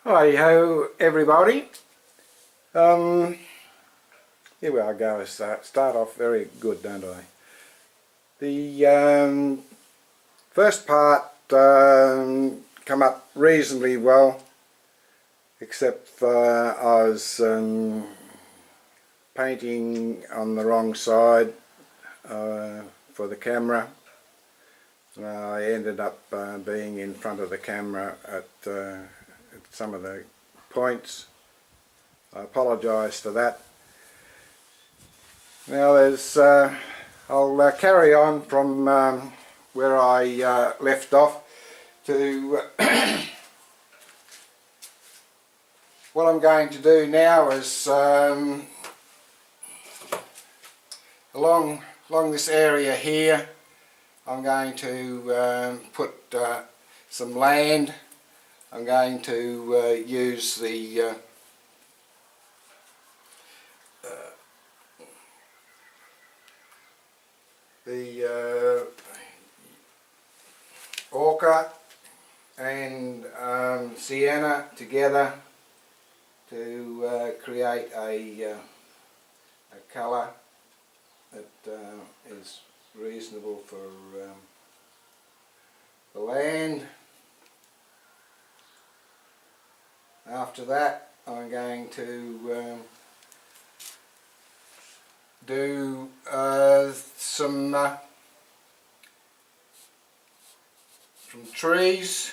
Hi-ho everybody. Here we are, go. Start off very good, don't I? The first part come up reasonably well, except for I was painting on the wrong side for the camera. I ended up being in front of the camera at some of the points. I apologise for that. Now I'll carry on from where I left off to what I'm going to do now is along this area here I'm going to put some land. I'm going to use the ochre and sienna together to create a colour that is reasonable for the land. After that I'm going to do some trees.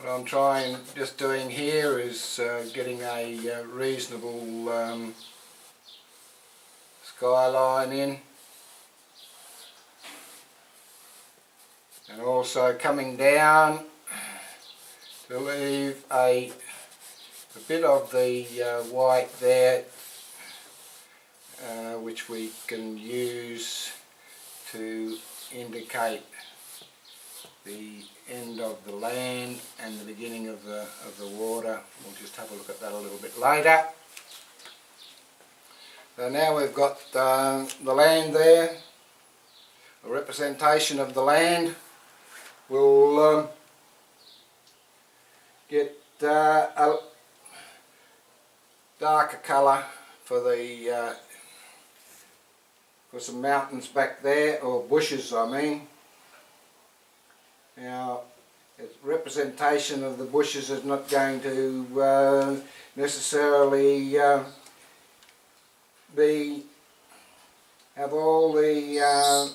What I'm just doing here is getting a reasonable skyline in, and also coming down to leave a bit of the white there, which we can use to indicate the end of the land and the beginning of the water. We'll just have a look at that a little bit later. So now we've got the land there, a representation of the land. We'll get a darker colour for the for some mountains back there, or bushes I mean. Now, its representation of the bushes is not going to necessarily have all the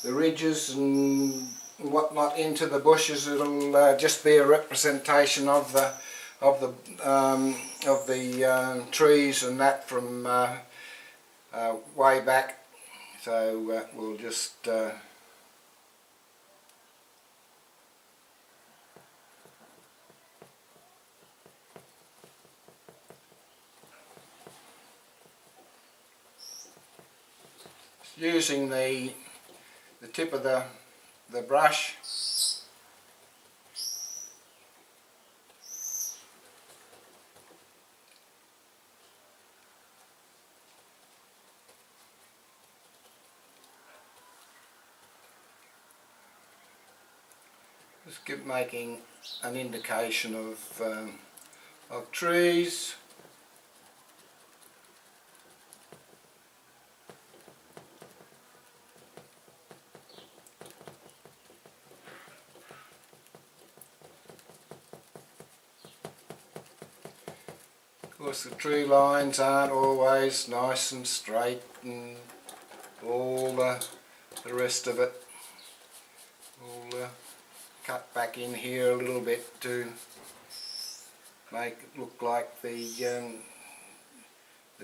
ridges and whatnot into the bushes. It'll just be a representation of the trees and that from way back. So we'll just using the tip of the brush just making an indication of trees. Of course the tree lines aren't always nice and straight and all the rest of it. We'll cut back in here a little bit to make it look like the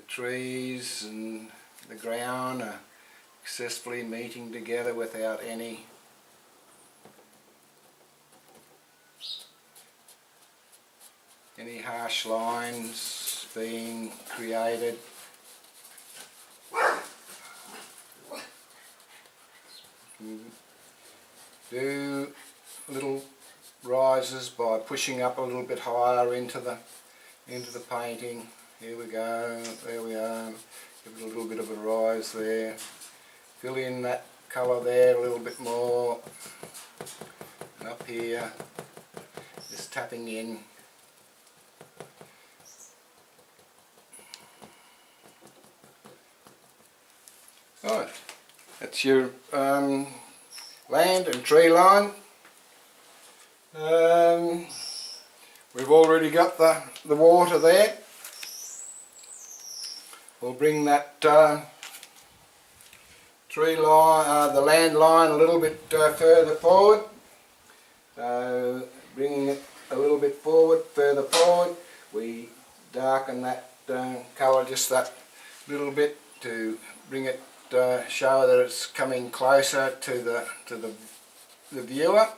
trees and the ground are successfully meeting together without any harsh lines being created. do little rises by pushing up a little bit higher into the painting. Here we go, there we are, give it a little bit of a rise there, fill in that colour there a little bit more, and up here just tapping in. Right, that's your land and tree line. We've already got the water there. We'll bring that tree line, the land line a little bit further forward. So bringing it a little bit further forward, we darken that colour just that little bit to bring it, show that it's coming closer to the viewer.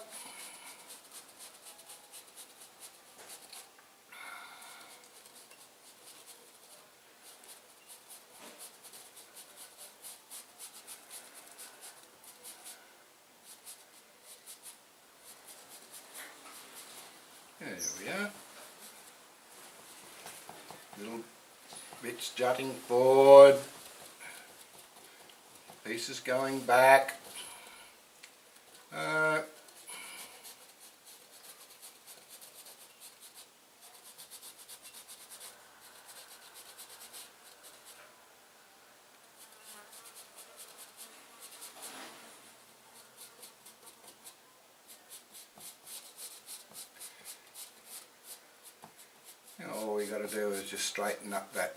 There we are. Little bits jutting forward, pieces going back. All we got to do is just straighten up that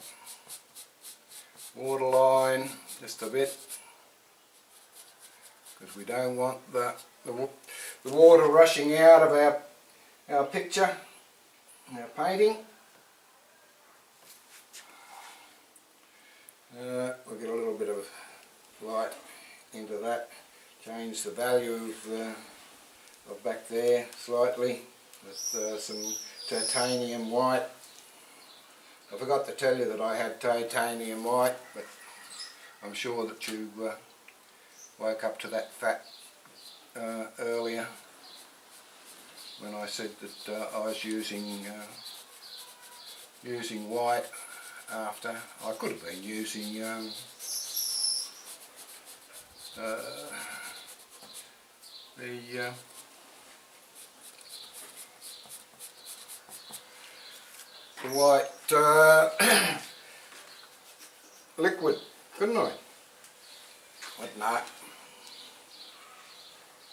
water line just a bit, because we don't want the water rushing out of our picture, our painting. We'll get a little bit of light into that, change the value of back there slightly with some titanium white. I forgot to tell you that I had titanium white, but I'm sure that you woke up to that fact earlier when I said that I was using white after. I could have been using the white liquid, couldn't I? But no.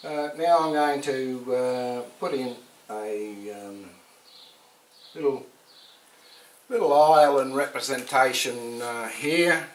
Now I'm going to put in a little island representation here.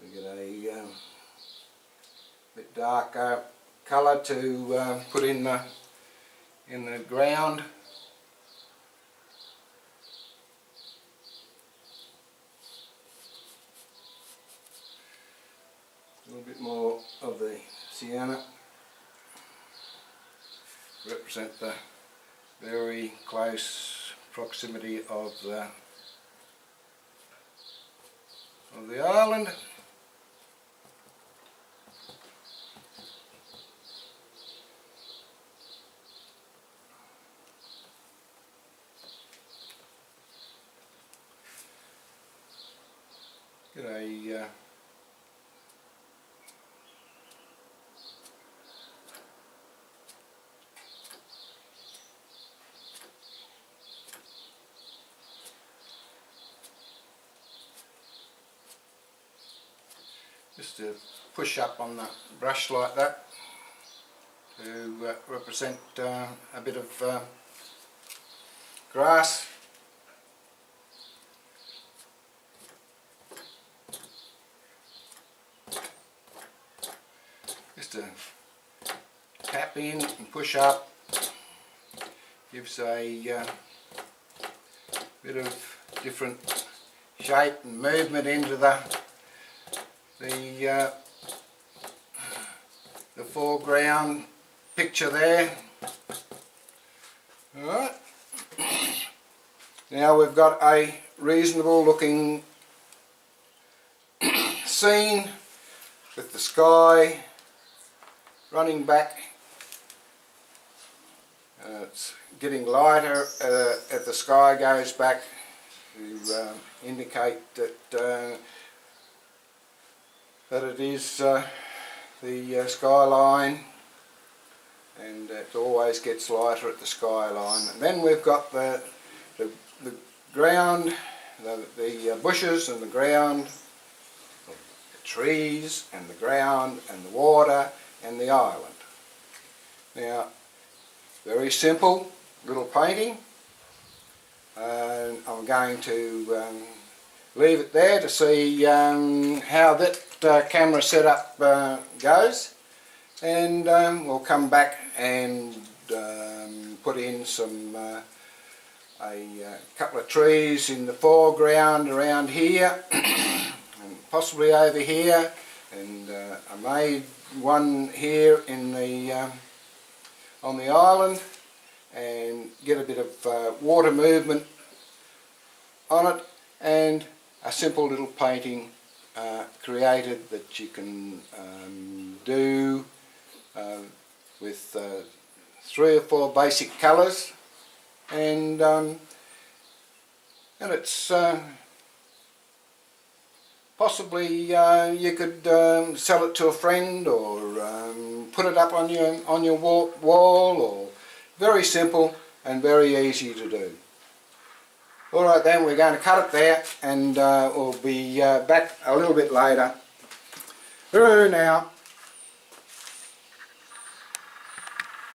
We get a bit darker colour to put in the ground. A little bit more of the sienna, represent the very close proximity of the island. Get a just to push up on the brush like that to represent a bit of grass. Just to tap in and push up gives a bit of different shape and movement into the foreground picture there. Alright, now we've got a reasonable looking scene with the sky running back. It's getting lighter as the sky goes back to indicate that it is the skyline, and it always gets lighter at the skyline. And then we've got the ground, the bushes and the ground, the trees and the ground and the water and the island. Now, very simple little painting, and I'm going to leave it there to see how that camera setup goes, and we'll come back and put in some a couple of trees in the foreground around here and possibly over here, and I made one here in the on the island, and get a bit of water movement on it, and a simple little painting created that you can do with 3 or 4 basic colours, and it's possibly you could sell it to a friend, or put it up on your wall, or very simple and very easy to do. Alright then, we're going to cut it there, and we'll be back a little bit later. Through now.